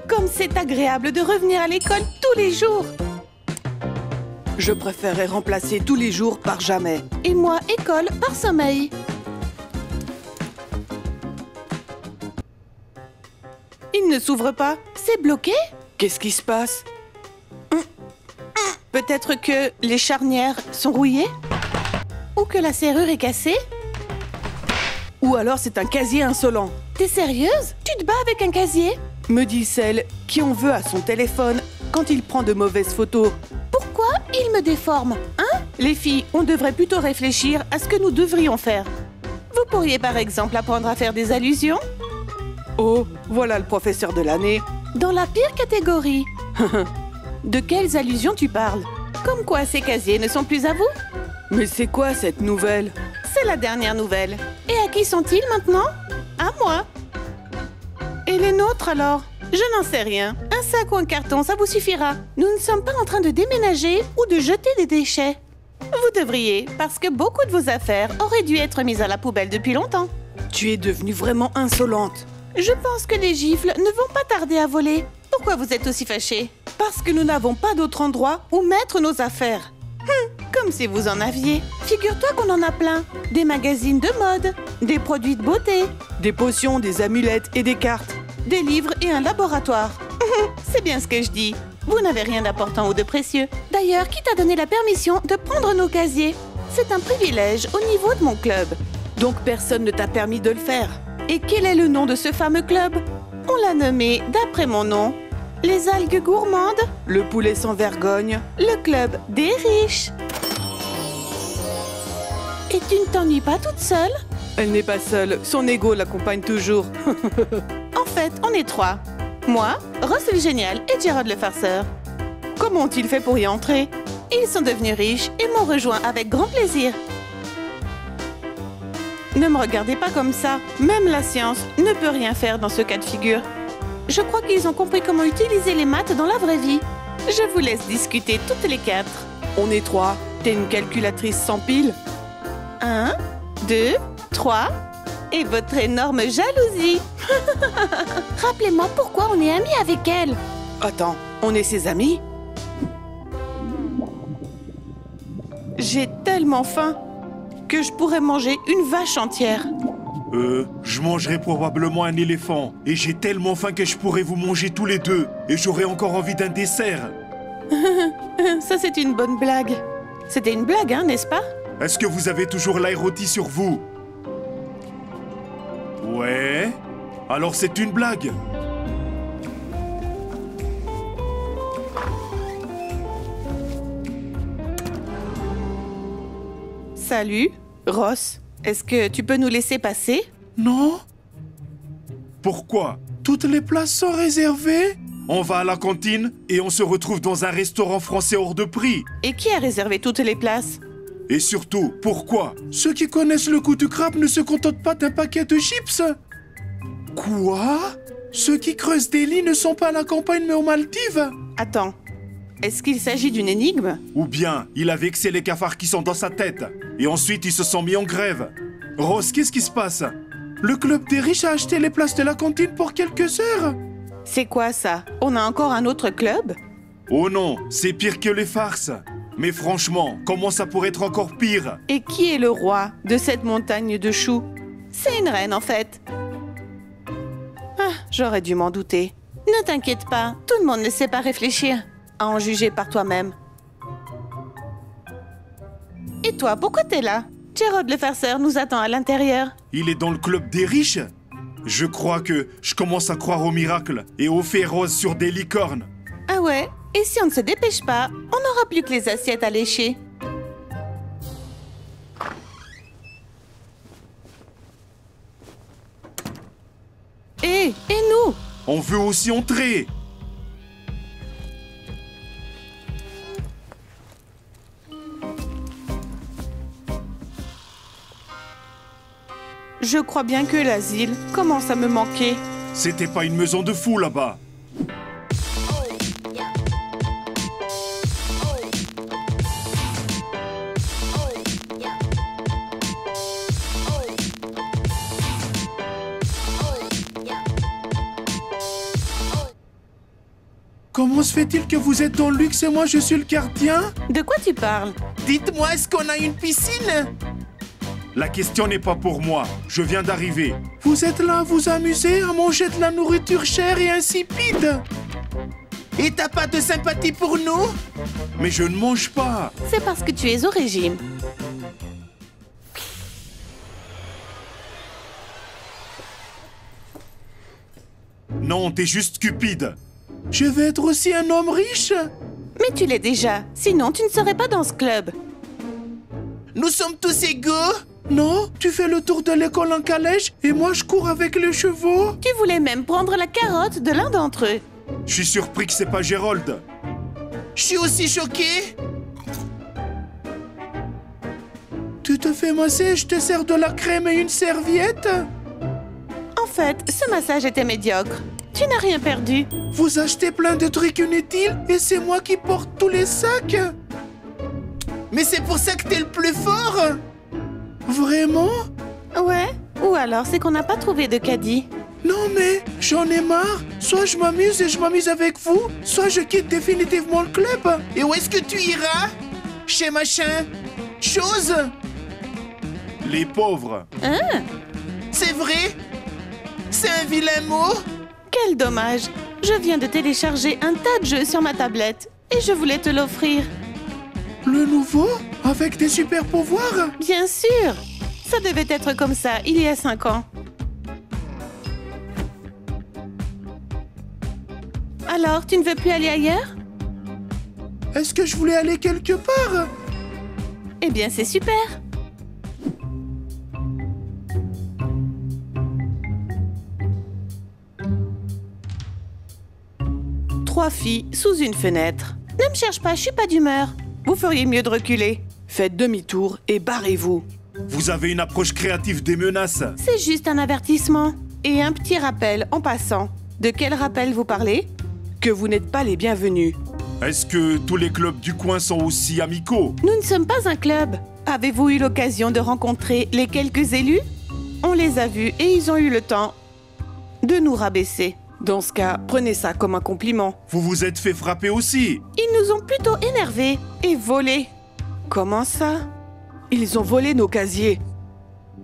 Comme c'est agréable de revenir à l'école tous les jours. Je préférerais remplacer tous les jours par jamais. Et moi, école par sommeil. Il ne s'ouvre pas. C'est bloqué? Qu'est-ce qui se passe? Peut-être que les charnières sont rouillées? Ou que la serrure est cassée? Ou alors c'est un casier insolent. T'es sérieuse? Tu te bats avec un casier? Me dit celle qui en veut à son téléphone quand il prend de mauvaises photos. Pourquoi il me déforme, hein? Les filles, on devrait plutôt réfléchir à ce que nous devrions faire. Vous pourriez par exemple apprendre à faire des allusions? Oh, voilà le professeur de l'année. Dans la pire catégorie. De quelles allusions tu parles? Comme quoi ces casiers ne sont plus à vous? Mais c'est quoi cette nouvelle? C'est la dernière nouvelle. Et à qui sont-ils maintenant? À moi. Et les nôtres alors? Je n'en sais rien. Un sac ou un carton, ça vous suffira. Nous ne sommes pas en train de déménager ou de jeter des déchets. Vous devriez, parce que beaucoup de vos affaires auraient dû être mises à la poubelle depuis longtemps. Tu es devenue vraiment insolente. Je pense que les gifles ne vont pas tarder à voler. Pourquoi vous êtes aussi fâchés? Parce que nous n'avons pas d'autre endroit où mettre nos affaires. Comme si vous en aviez. Figure-toi qu'on en a plein. Des magazines de mode, des produits de beauté, des potions, des amulettes et des cartes. Des livres et un laboratoire. C'est bien ce que je dis. Vous n'avez rien d'important ou de précieux. D'ailleurs, qui t'a donné la permission de prendre nos casiers? C'est un privilège au niveau de mon club. Donc personne ne t'a permis de le faire. Et quel est le nom de ce fameux club? On l'a nommé d'après mon nom. Les algues gourmandes. Le poulet sans vergogne. Le club des riches. Et tu ne t'ennuies pas toute seule? Elle n'est pas seule, son ego l'accompagne toujours. En fait, on est trois. Moi, Ross le génial et Gerald le farceur. Comment ont-ils fait pour y entrer? Ils sont devenus riches et m'ont rejoint avec grand plaisir. Ne me regardez pas comme ça. Même la science ne peut rien faire dans ce cas de figure. Je crois qu'ils ont compris comment utiliser les maths dans la vraie vie. Je vous laisse discuter toutes les quatre. On est trois. T'es une calculatrice sans pile? 1, 2, 3. Et votre énorme jalousie. Rappelez-moi pourquoi on est amis avec elle. Attends, on est ses amis? J'ai tellement faim que je pourrais manger une vache entière. Je mangerai probablement un éléphant. Et j'ai tellement faim que je pourrais vous manger tous les deux. Et j'aurais encore envie d'un dessert. Ça, c'est une bonne blague. C'était une blague, hein, n'est-ce pas? Est-ce que vous avez toujours l'ail rôti sur vous? Ouais. Alors c'est une blague. Salut, Ross. Est-ce que tu peux nous laisser passer? Non. Pourquoi? Toutes les places sont réservées? On va à la cantine et on se retrouve dans un restaurant français hors de prix. Et qui a réservé toutes les places? Et surtout, pourquoi? Ceux qui connaissent le goût du crabe ne se contentent pas d'un paquet de chips? Quoi? Ceux qui creusent des lits ne sont pas à la campagne mais aux Maldives? Attends, est-ce qu'il s'agit d'une énigme? Ou bien, il a vexé les cafards qui sont dans sa tête. Et ensuite, ils se sont mis en grève. Rose, qu'est-ce qui se passe? Le club des riches a acheté les places de la cantine pour quelques heures? C'est quoi ça? On a encore un autre club? Oh non, c'est pire que les farces. Mais franchement, comment ça pourrait être encore pire? Et qui est le roi de cette montagne de choux? C'est une reine en fait. Ah, j'aurais dû m'en douter. Ne t'inquiète pas, tout le monde ne sait pas réfléchir. À en juger par toi-même. Et toi, pourquoi t'es là? Gerald le farceur nous attend à l'intérieur. Il est dans le club des riches? Je crois que je commence à croire au miracle et aux fées roses sur des licornes. Ah ouais? Et si on ne se dépêche pas, on n'aura plus que les assiettes à lécher. Et nous? On veut aussi entrer. Je crois bien que l'asile commence à me manquer. C'était pas une maison de fous là-bas. Comment se fait-il que vous êtes dans le luxe et moi je suis le gardien? De quoi tu parles? Dites-moi, est-ce qu'on a une piscine? La question n'est pas pour moi. Je viens d'arriver. Vous êtes là à vous amuser, à manger de la nourriture chère et insipide. Et t'as pas de sympathie pour nous? Mais je ne mange pas. C'est parce que tu es au régime. Non, t'es juste cupide. Je vais être aussi un homme riche. Mais tu l'es déjà, sinon tu ne serais pas dans ce club. Nous sommes tous égaux? Non, tu fais le tour de l'école en calèche et moi je cours avec les chevaux. Tu voulais même prendre la carotte de l'un d'entre eux. Je suis surpris que c'est pas Gérold. Je suis aussi choqué. Tu te fais masser, je te sers de la crème et une serviette. En fait, ce massage était médiocre. Tu n'as rien perdu. Vous achetez plein de trucs inutiles et c'est moi qui porte tous les sacs. Mais c'est pour ça que t'es le plus fort. Vraiment? Ouais. Ou alors c'est qu'on n'a pas trouvé de caddie. Non mais, j'en ai marre. Soit je m'amuse et je m'amuse avec vous, soit je quitte définitivement le club. Et où est-ce que tu iras? Chez machin chose? Les pauvres. Hein? C'est vrai? C'est un vilain mot? Quel dommage. Je viens de télécharger un tas de jeux sur ma tablette et je voulais te l'offrir. Le nouveau? Avec des super pouvoirs? Bien sûr. Ça devait être comme ça il y a 5 ans. Alors, tu ne veux plus aller ailleurs? Est-ce que je voulais aller quelque part? Eh bien, c'est super. Trois filles sous une fenêtre. Ne me cherche pas, je suis pas d'humeur. Vous feriez mieux de reculer. Faites demi-tour et barrez-vous. Vous avez une approche créative des menaces. C'est juste un avertissement. Et un petit rappel en passant. De quel rappel vous parlez? Que vous n'êtes pas les bienvenus. Est-ce que tous les clubs du coin sont aussi amicaux? Nous ne sommes pas un club. Avez-vous eu l'occasion de rencontrer les quelques élus? On les a vus et ils ont eu le temps de nous rabaisser. Dans ce cas, prenez ça comme un compliment. Vous vous êtes fait frapper aussi. Ils nous ont plutôt énervés et volés. Comment ça? Ils ont volé nos casiers.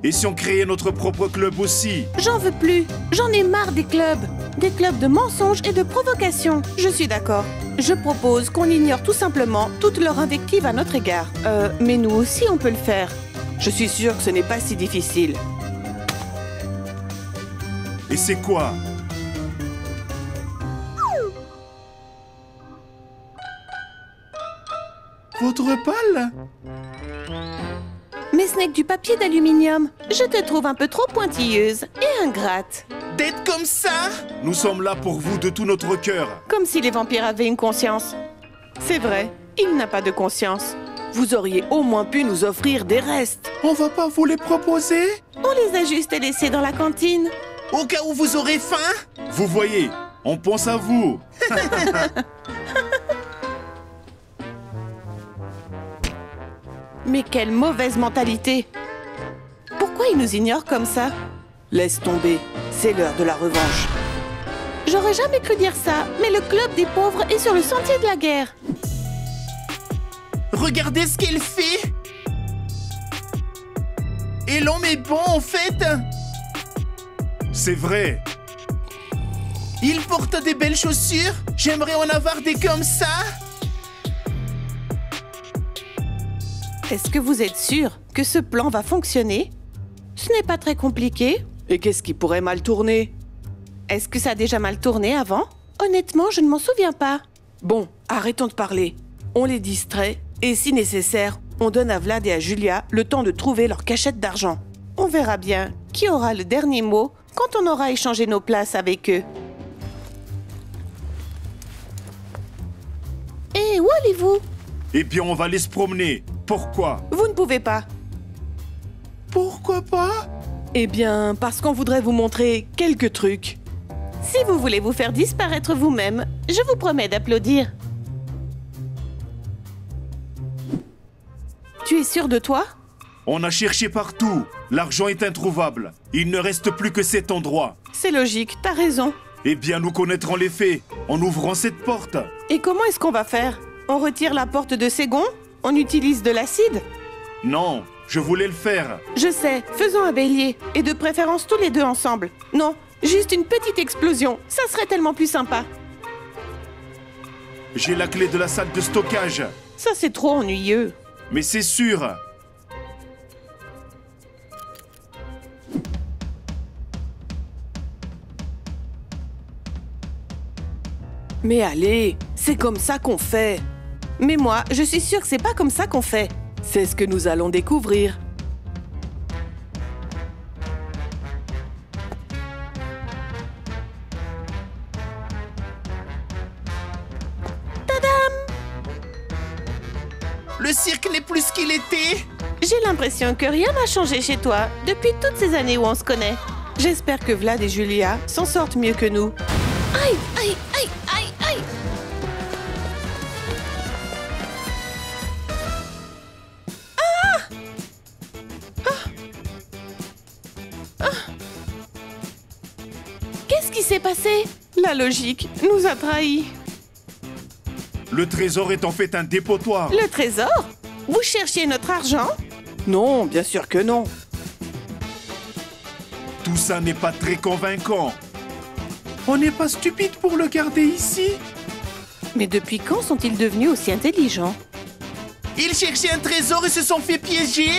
Et si on créait notre propre club aussi? J'en veux plus. J'en ai marre des clubs. Des clubs de mensonges et de provocations. Je suis d'accord. Je propose qu'on ignore tout simplement toutes leurs invectives à notre égard. Mais nous aussi on peut le faire. Je suis sûre que ce n'est pas si difficile. Et c'est quoi? Votre pâle? Mais ce n'est que du papier d'aluminium. Je te trouve un peu trop pointilleuse et ingrate. D'être comme ça? Nous sommes là pour vous de tout notre cœur. Comme si les vampires avaient une conscience. C'est vrai, il n'a pas de conscience. Vous auriez au moins pu nous offrir des restes. On va pas vous les proposer? On les a juste laissés dans la cantine. Au cas où vous aurez faim? Vous voyez, on pense à vous. Mais quelle mauvaise mentalité! Pourquoi ils nous ignorent comme ça? Laisse tomber, c'est l'heure de la revanche. J'aurais jamais cru dire ça, mais le club des pauvres est sur le sentier de la guerre. Regardez ce qu'elle fait! Et l'homme est bon en fait! C'est vrai. Il porte des belles chaussures. J'aimerais en avoir des comme ça. Est-ce que vous êtes sûr que ce plan va fonctionner? Ce n'est pas très compliqué. Et qu'est-ce qui pourrait mal tourner? Est-ce que ça a déjà mal tourné avant? Honnêtement, je ne m'en souviens pas. Bon, arrêtons de parler. On les distrait et si nécessaire, on donne à Vlad et à Julia le temps de trouver leur cachette d'argent. On verra bien qui aura le dernier mot quand on aura échangé nos places avec eux. Et où allez-vous? Eh bien, on va aller se promener. Pourquoi? Vous ne pouvez pas. Pourquoi pas? Eh bien, parce qu'on voudrait vous montrer quelques trucs. Si vous voulez vous faire disparaître vous-même, je vous promets d'applaudir. Tu es sûr de toi? On a cherché partout. L'argent est introuvable. Il ne reste plus que cet endroit. C'est logique, t'as raison. Eh bien, nous connaîtrons les faits. En ouvrant cette porte. Et comment est-ce qu'on va faire? On retire la porte de Ségon? On utilise de l'acide? Non, je voulais le faire. Je sais, faisons un bélier. Et de préférence tous les deux ensemble. Non, juste une petite explosion. Ça serait tellement plus sympa. J'ai la clé de la salle de stockage. Ça, c'est trop ennuyeux. Mais c'est sûr. Mais allez, c'est comme ça qu'on fait. Mais moi, je suis sûre que c'est pas comme ça qu'on fait. C'est ce que nous allons découvrir. Le cirque n'est plus ce qu'il était. J'ai l'impression que rien n'a changé chez toi depuis toutes ces années où on se connaît. J'espère que Vlad et Julia s'en sortent mieux que nous. Aïe, aïe, aïe, aïe, aïe. Qu'est-ce qui s'est passé? La logique nous a trahis. Le trésor est en fait un dépotoir. Le trésor? Vous cherchiez notre argent? Non, bien sûr que non. Tout ça n'est pas très convaincant. On n'est pas stupide pour le garder ici. Mais depuis quand sont-ils devenus aussi intelligents? Ils cherchaient un trésor et se sont fait piéger.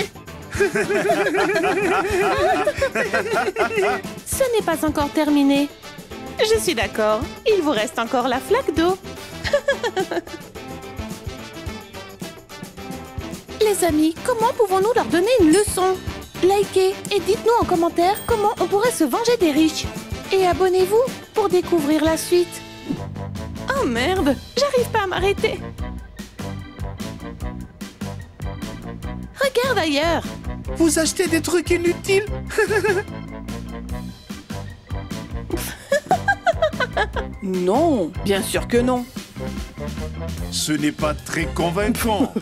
Ce n'est pas encore terminé. Je suis d'accord. Il vous reste encore la flaque d'eau. Les amis, comment pouvons-nous leur donner une leçon? Likez et dites-nous en commentaire comment on pourrait se venger des riches. Et abonnez-vous pour découvrir la suite. Oh merde, j'arrive pas à m'arrêter. Regarde ailleurs. Vous achetez des trucs inutiles. Non, bien sûr que non. Ce n'est pas très convaincant.